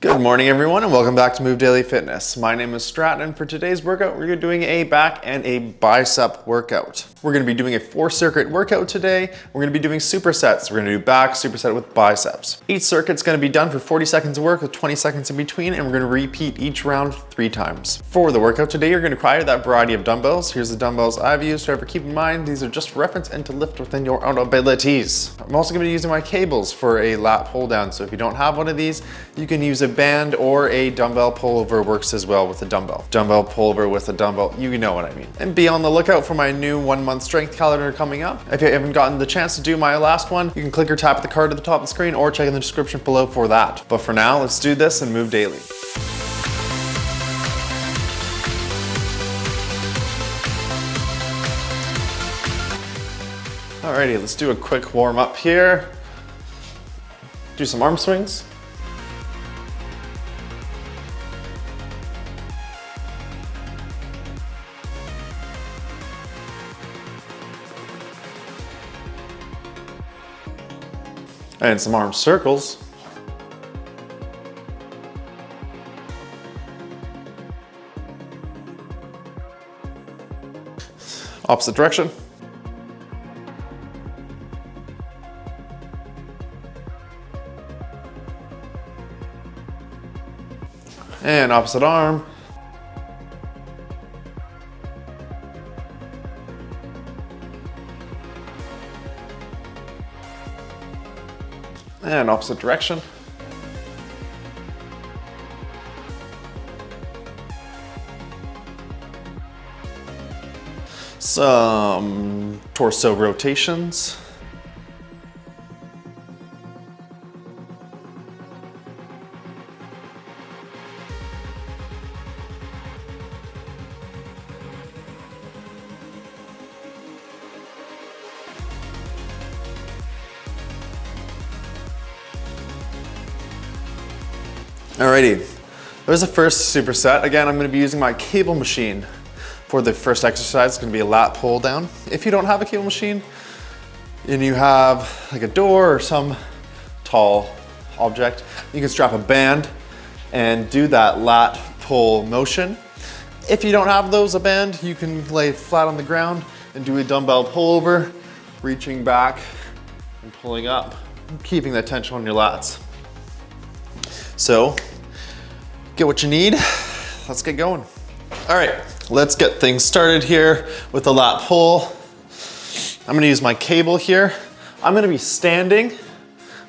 Good morning everyone and welcome back to Move Daily Fitness. My name is Stratton and for today's workout we're doing a back and a bicep workout. We're going to be doing a 4-circuit workout today. We're going to be doing supersets. We're going to do back, superset with biceps. Each circuit's going to be done for 40 seconds of work with 20 seconds in between, and we're going to repeat each round 3 times. For the workout today you're going to require that variety of dumbbells. Here's the dumbbells I've used. However, keep in mind these are just for reference and to lift within your own abilities. I'm also going to be using my cables for a lat pull down, so if you don't have one of these you can use a band or a dumbbell pullover. Works as well with a dumbbell. Dumbbell pullover with a dumbbell, you know what I mean. And be on the lookout for my new 1-month strength calendar coming up. If you haven't gotten the chance to do my last one, you can click or tap the card at the top of the screen or check in the description below for that. But for now, let's do this and move daily. Alrighty, let's do a quick warm up here. Do some arm swings. And some arm circles. Opposite direction. And opposite arm. And opposite direction. Some torso rotations. Alrighty, there's the first superset. Again, I'm going to be using my cable machine for the first exercise. It's going to be a lat pull down. If you don't have a cable machine and you have like a door or some tall object, you can strap a band and do that lat pull motion. If you don't have a band, you can lay flat on the ground and do a dumbbell pullover, reaching back and pulling up, keeping that tension on your lats. So, get what you need. Let's get going. All right, let's get things started here with the lat pull. I'm gonna use my cable here. I'm gonna be standing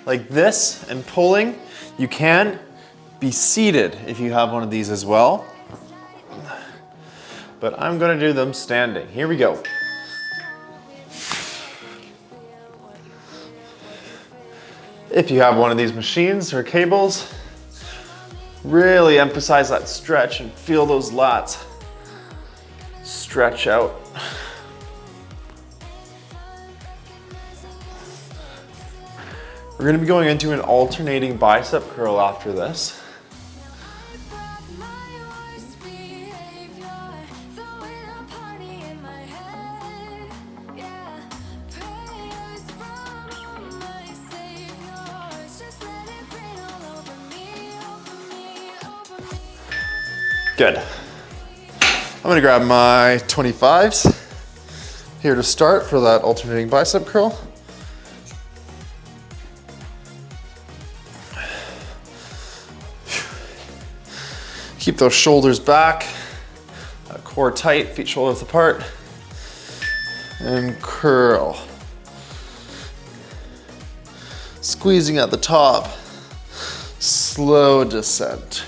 like this and pulling. You can be seated if you have one of these as well. But I'm gonna do them standing. Here we go. If you have one of these machines or cables, really emphasize that stretch and feel those lats stretch out. We're going to be going into an alternating bicep curl after this. Good. I'm gonna grab my 25s here to start for that alternating bicep curl. Keep those shoulders back, core tight, feet shoulder width apart, and curl. Squeezing at the top, slow descent.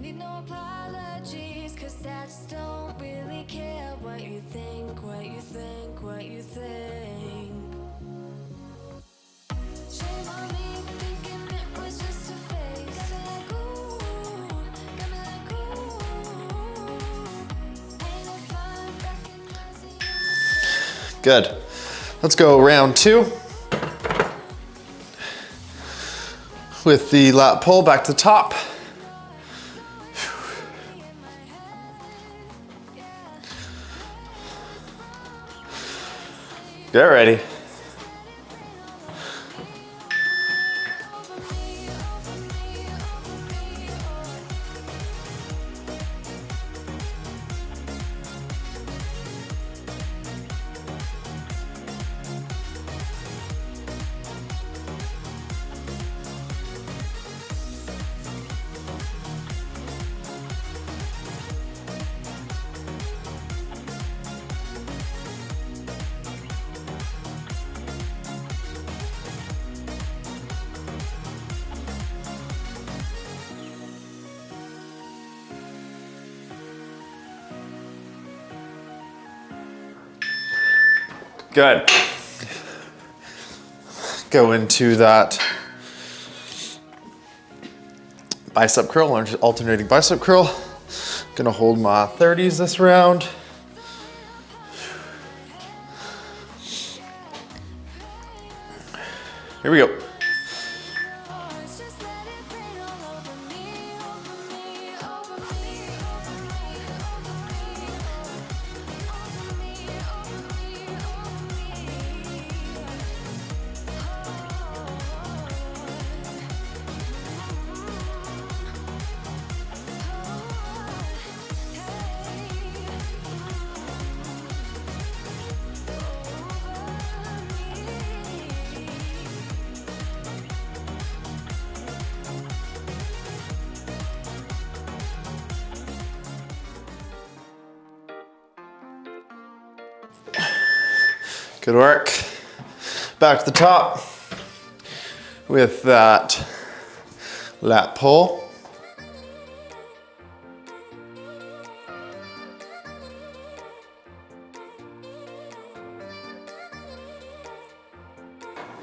Need no apologies, 'cause I just don't really care what you think, what you think, what you think. Shame on me thinking it was just a phase. Got me like ooh. Ain't no fun recognizing you. Good. Let's go round 2. With the lat pull back to the top. Get ready. Good. Go into that bicep curl, alternating bicep curl. Gonna hold my 30s this round. Here we go. Good work. Back to the top with that lat pull.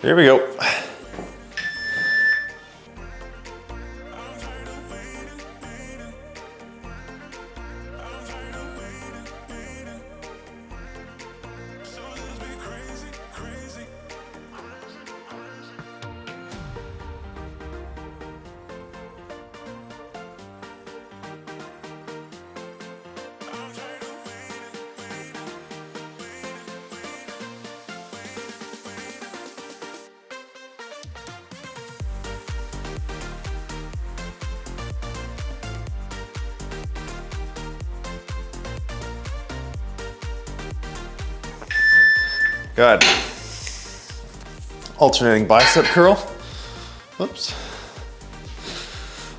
Here we go. Good. Alternating bicep curl. Whoops.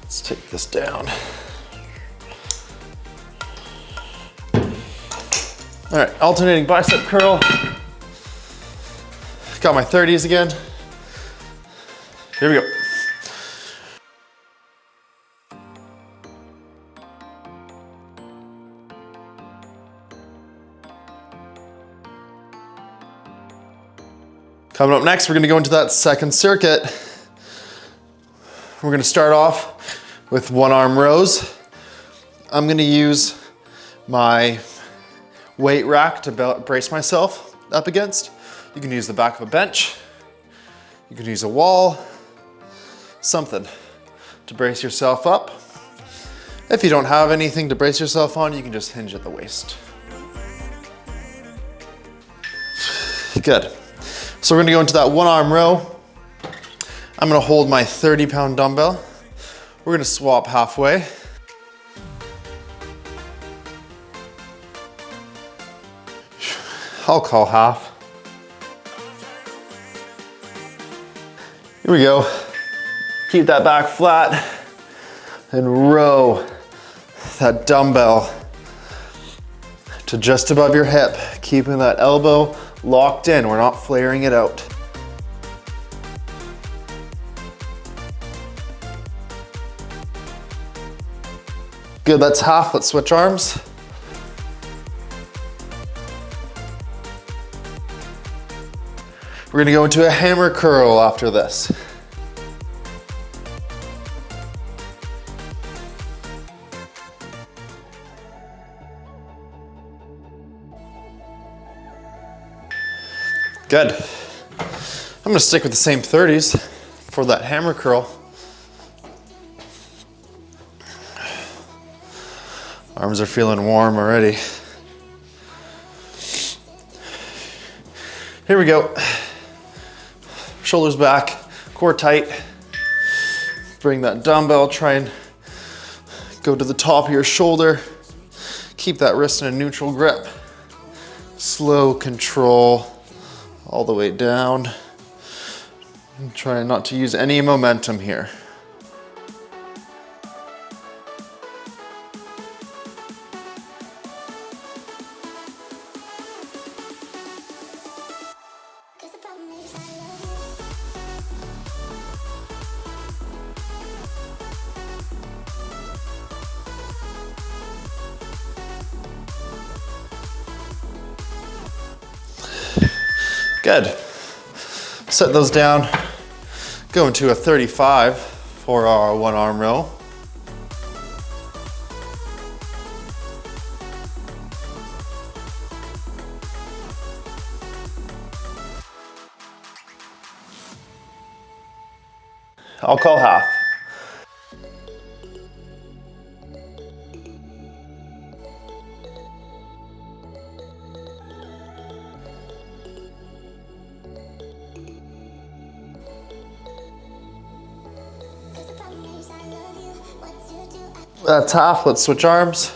Let's take this down. All right, alternating bicep curl. Got my 30s again. Here we go. Coming up next, we're gonna go into that second circuit. We're gonna start off with one arm rows. I'm gonna use my weight rack to brace myself up against. You can use the back of a bench. You can use a wall, something to brace yourself up. If you don't have anything to brace yourself on, you can just hinge at the waist. Good. So we're gonna go into that one arm row. I'm gonna hold my 30-pound dumbbell. We're gonna swap halfway. I'll call half. Here we go. Keep that back flat and row that dumbbell to just above your hip, keeping that elbow locked in. We're not flaring it out. Good, that's half. Let's switch arms. We're gonna go into a hammer curl after this. Good. I'm gonna stick with the same 30s for that hammer curl. Arms are feeling warm already. Here we go. Shoulders back, core tight. Bring that dumbbell, try and go to the top of your shoulder. Keep that wrist in a neutral grip. Slow control all the way down. And try not to use any momentum here. Good. Set those down. Go into a 35 for our one arm row. I'll call half. That's half. Let's switch arms.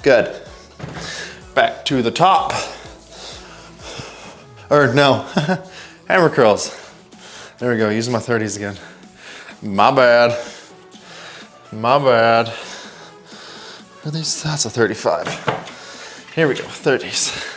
Good. Back to the top. Or no, hammer curls. There we go, using my 30s again. My bad. My bad. Are these? That's a 35. Here we go, 30s.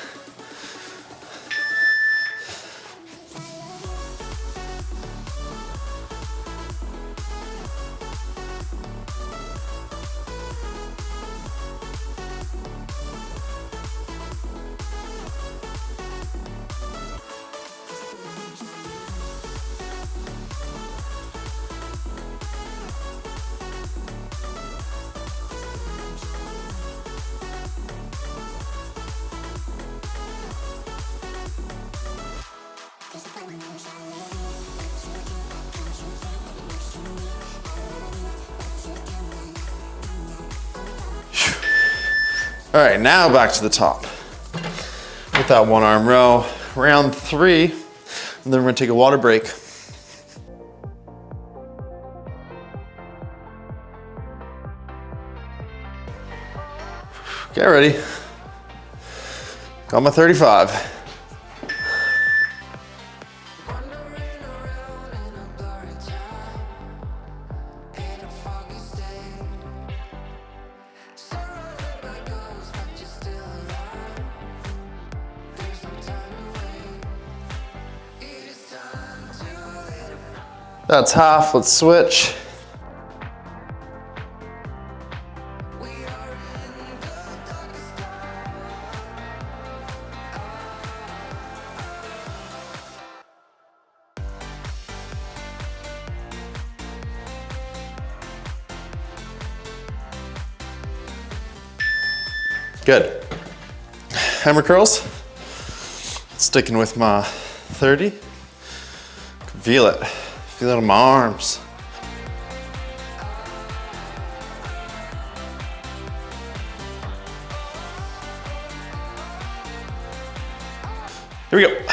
All right, now back to the top with that one arm row. Round 3, and then we're gonna take a water break. Get ready. Got my 35. That's half, let's switch. Good. Hammer curls. Sticking with my 30. Feel it. Feel it on my arms. Here we go.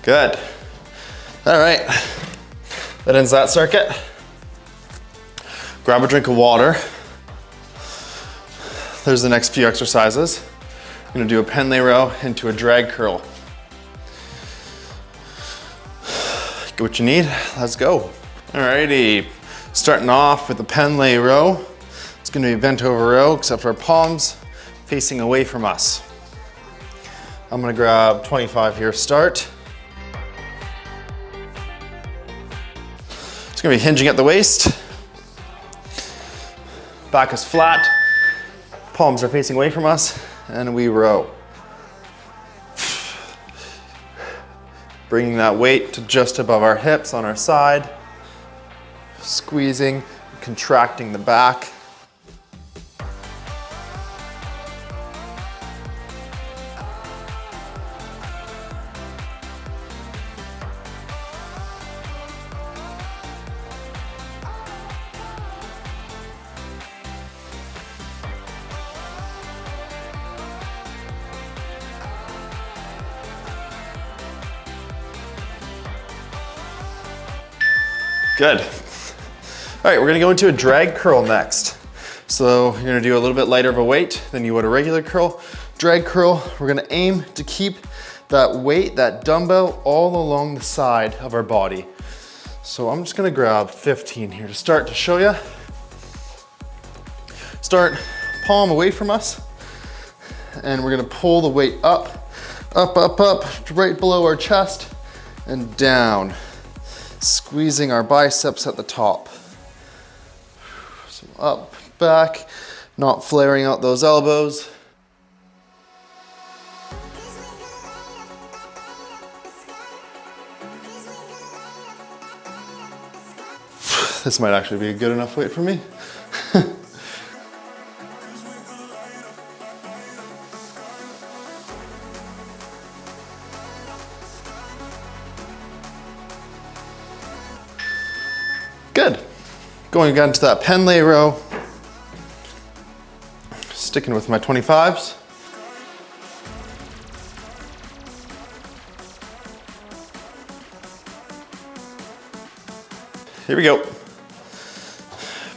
Good. All right, that ends that circuit. Grab a drink of water. There's the next few exercises. I'm gonna do a pen lay row into a drag curl. Get what you need, let's go. Alrighty, starting off with the pen lay row. It's gonna be bent over row, except for our palms facing away from us. I'm gonna grab 25 here, start. It's gonna be hinging at the waist. Back is flat, palms are facing away from us, and we row. Bringing that weight to just above our hips on our side. Squeezing, contracting the back. Good. All right, we're gonna go into a drag curl next. So you're gonna do a little bit lighter of a weight than you would a regular curl. Drag curl, we're gonna aim to keep that weight, that dumbbell, all along the side of our body. So I'm just gonna grab 15 here to start to show you. Start palm away from us, and we're gonna pull the weight up, up, up, up, right below our chest, and down. Squeezing our biceps at the top. So up, back, not flaring out those elbows. This might actually be a good enough weight for me. Good. Going again to that pen lay row. Sticking with my 25s. Here we go.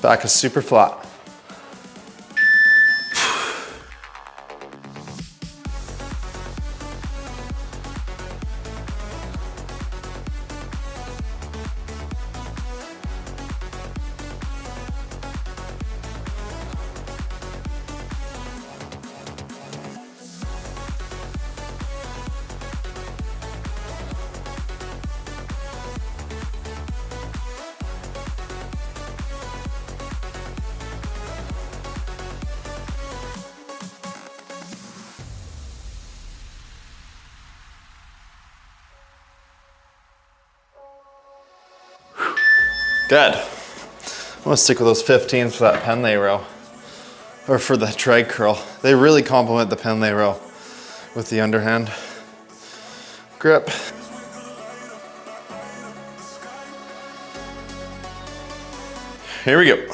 Back is super flat. Good. I'm gonna stick with those 15s for that pen lay row, or for the drag curl. They really complement the pen lay row with the underhand grip. Here we go.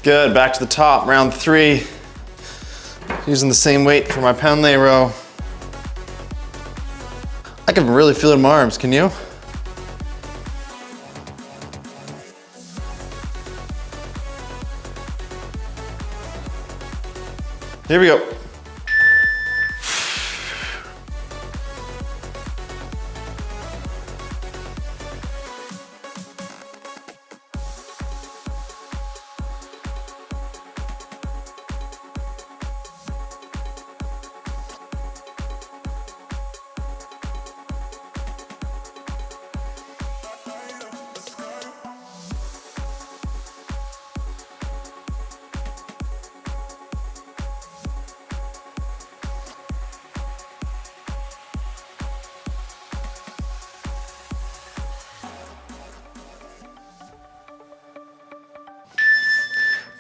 Good, back to the top, round 3. Using the same weight for my pen lay row. I can really feel it in my arms, can you? Here we go.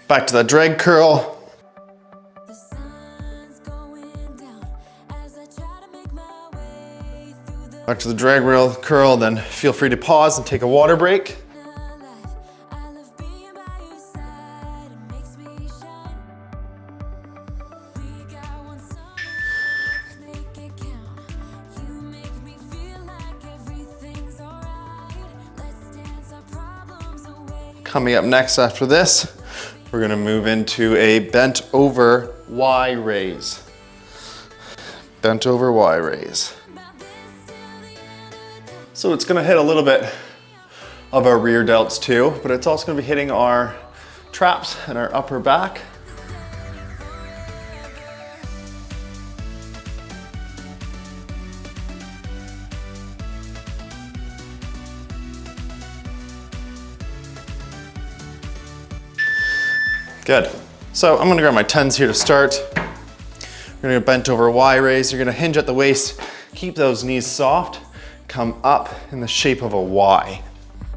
Back to that drag curl. The sun's going down as I try to make my way through the Back to the drag rail curl, then feel free to pause and take a water break. life. I love being by your side. It makes me shine. We got one summer, let's make it count. You make me feel like everything's alright. Let's dance our problems away. Coming up next after this, we're gonna move into a bent over Y raise. Bent over Y raise. So it's gonna hit a little bit of our rear delts too, but it's also gonna be hitting our traps and our upper back. Good. So I'm gonna grab my 10s here to start. We're gonna bent over Y raise. You're gonna hinge at the waist, keep those knees soft, come up in the shape of a Y.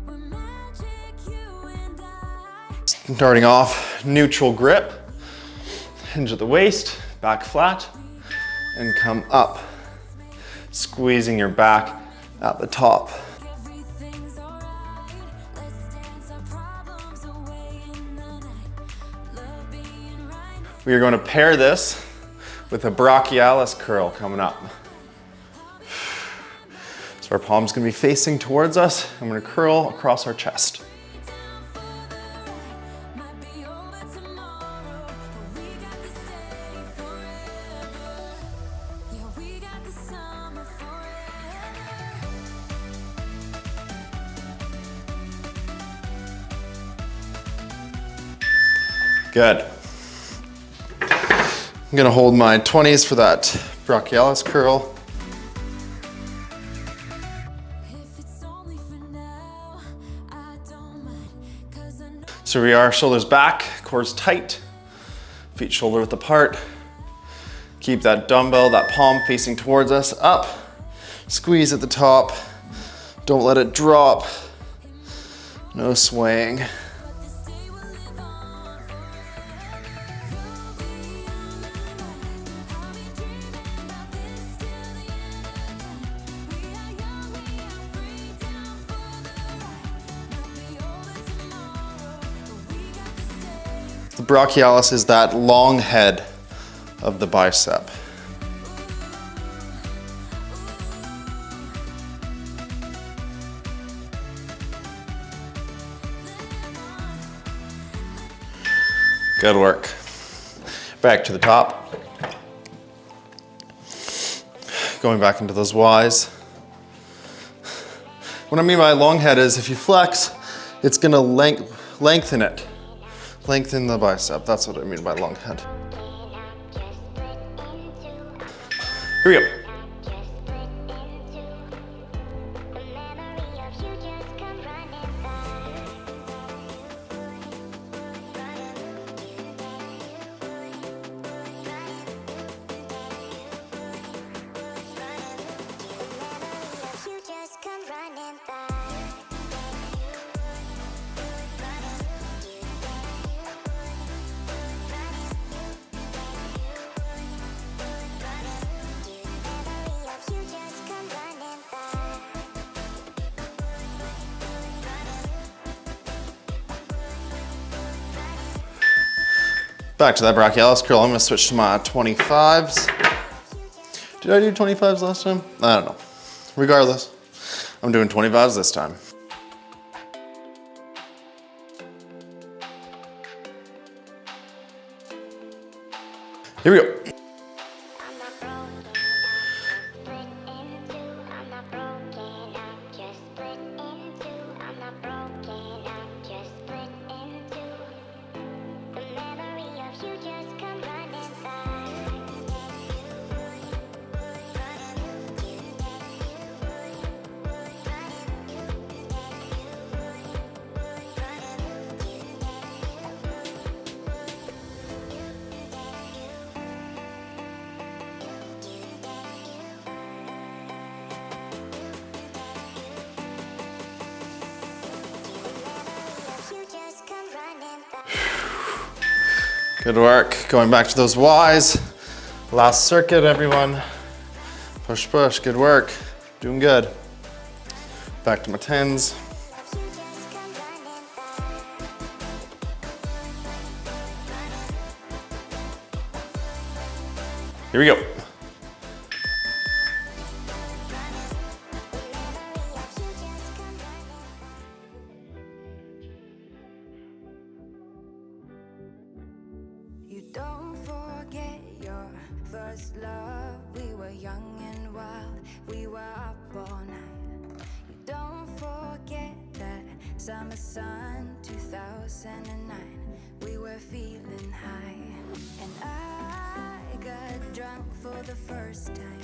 We're magic, you and I. Starting off, neutral grip, hinge at the waist, back flat, and come up, squeezing your back at the top. Everything's alright. Let's dance our problems away in the night. Love being right. We are going to pair this with a brachialis curl coming up. So our palm's gonna be facing towards us. I'm gonna curl across our chest. Down for the ride. Might be over tomorrow, but we got this day forever. Yeah, we got the summer forever. Good. I'm gonna hold my 20s for that brachialis curl. If it's only for now, I don't mind, 'cause I know So we are shoulders back, cores tight, feet shoulder width apart. Keep that dumbbell, that palm facing towards us, up. Squeeze at the top. Don't let it drop. No swaying. what this day will live on forever. You'll be on my mind. I'll be dreaming about this till the end of time. We are young, we are free, down for the ride. Might be over tomorrow, but we got this day. The brachialis is that long head of the bicep. Good work. Back to the top. Going back into those Ys. What I mean by long head is if you flex, it's gonna lengthen it. Lengthen the bicep. That's what I mean by long head. Here we go. Back to that brachialis curl. I'm gonna switch to my 25s. Did I do 25s last time? I don't know. Regardless, I'm doing 25s this time. Here we go. I'm not broken, I'm split in two. I'm not broken, I'm just split in two. I'm not broken, I'm just split in two. The memory of you just come running by. Good work. Going back to those Ys. Last circuit, everyone. Push, push. Good work. Doing good. Back to my 10s. Here we go. You don't forget your first love. We were young and wild. We were up all night. You don't forget that summer sun 2009. We were feeling high. And I got drunk for the first time.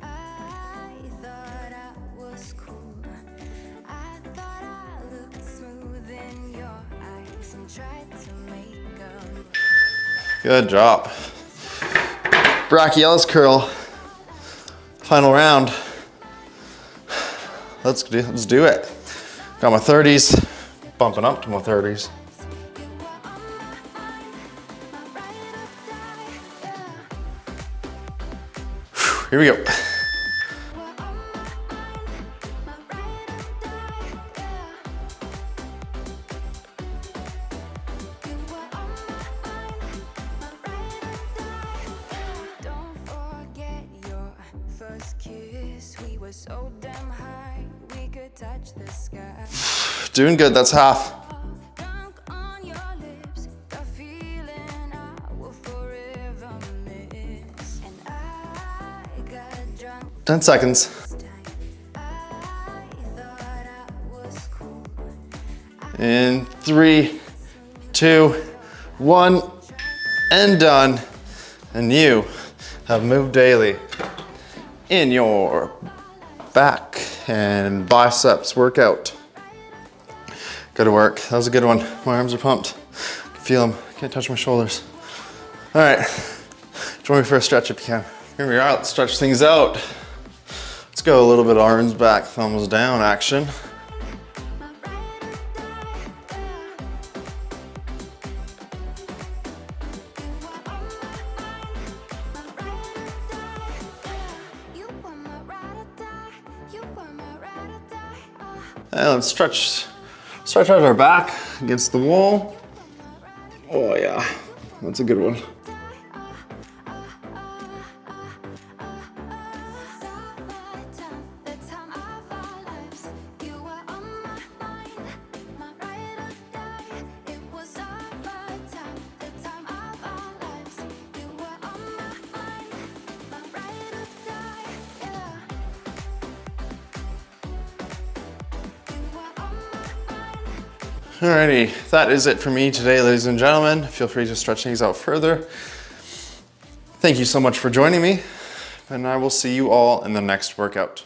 I thought I was cool. I thought I looked smooth in your eyes and tried to make up. Good job. Brachiosaurus curl. Final round. Let's do it. Got my 30s. Bumping up to my 30s. Here we go. Don't forget your first kiss. We were so damn high, we could touch the sky. Doing good, that's half. Drunk on your lips, the feeling I will forever miss. And I got drunk 10 seconds. this time. I thought I was cool. In 3, 2, 1, and done. And you have moved daily in your back and biceps workout. Good work. That was a good one. My arms are pumped. I can feel them. Can't touch my shoulders. All right. Join me for a stretch if you can. Here we are. Let's stretch things out. Let's go a little bit arms back, thumbs down action. You were my ride or die. You were my ride or die. And let's stretch out our back against the wall. Oh yeah, that's a good one. The time of our lives. You were on my mind, my ride or die. It was our time, the time of our lives. You were on my mind, my ride or die. Yeah. You were on my mind. Alrighty, that is it for me today, ladies and gentlemen. Feel free to stretch things out further. Thank you so much for joining me, and I will see you all in the next workout.